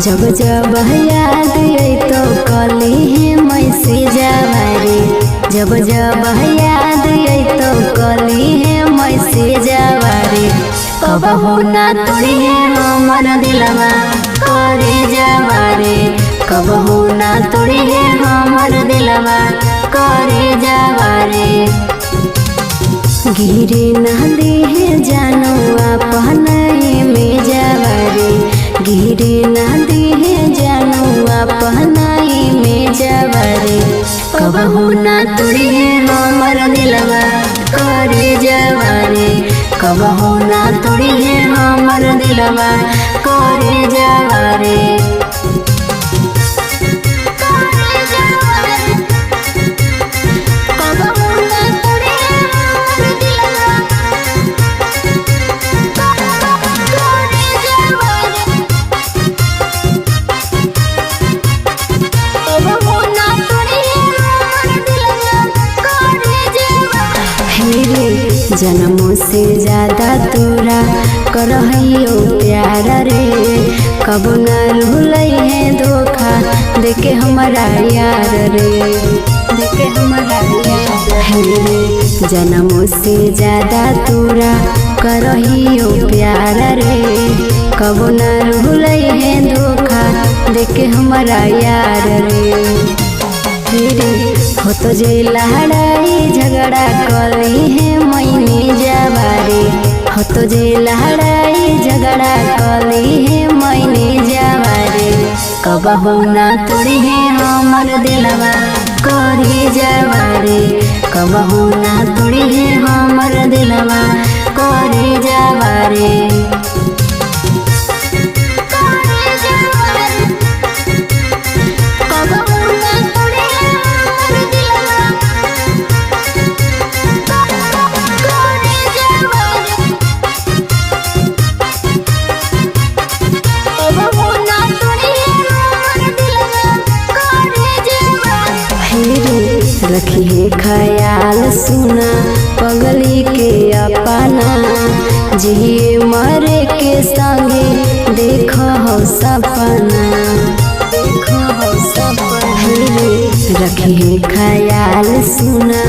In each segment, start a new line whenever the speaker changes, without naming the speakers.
जब जब याद आई तो कली है मैसेजवा रे। जब जब याद आई तो कली है मैसेजवा रे। कबहू ना तोड़ी है हमर दिलवा करे जावा रे। कबहू ना तोड़ी है हमर दिलवा करे जावा रे। गिरे ना दे है जानो अपने में जावा रे। गिरे ना दे है जानो अपने में जावा रे। कबहू ना तोड़ी है हमर दिलवा करे जावा रे। कबहू ना तोड़ी है हमर दिलवा करे जावा रे। जन्मों से ज्यादा तोरा करहियो प्यार रे। कबो न भूलै है धोखा देके हमारा यार रे। देके हमारा यार रे। जन्मों से ज्यादा तोरा करहियो प्यार रे। कबो न भूलै है धोखा देके हमारा यार रे। हो तो जे लहड़ाई झगड़ा कली है मैंने जावा रे। हो तो जे लहड़ाई झगड़ा कली है मैंने जावा रे। कबहू ना तोड़ी है हमर दिलवा करे जावा रे। कबहू ना तोड़ी है हमर दिलवा करे जावा रे। रखी है ख्याल सुना पगली के अपना। जिए मरे के संगे देखो हो सपना। देखो हो सपना। रखी है ख्याल सुना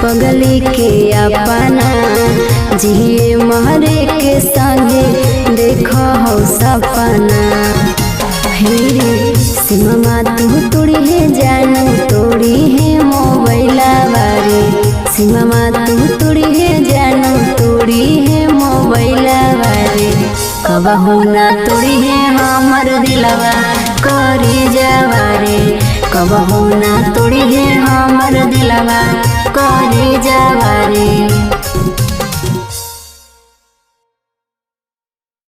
पगली के अपना। जिए मरे के संगे देखो हो सपना। सिमा तू तोड़ी है जानू तोड़ी है मोबाइलवा रे। सिमा तू तोड़ी है जानू तोड़ी है मोबाइलवा रे। कबहू ना तोड़ी है हमर दिलवा करे जावा रे। कबहू ना तोड़ी है हमर दिलवा करे जावा रे।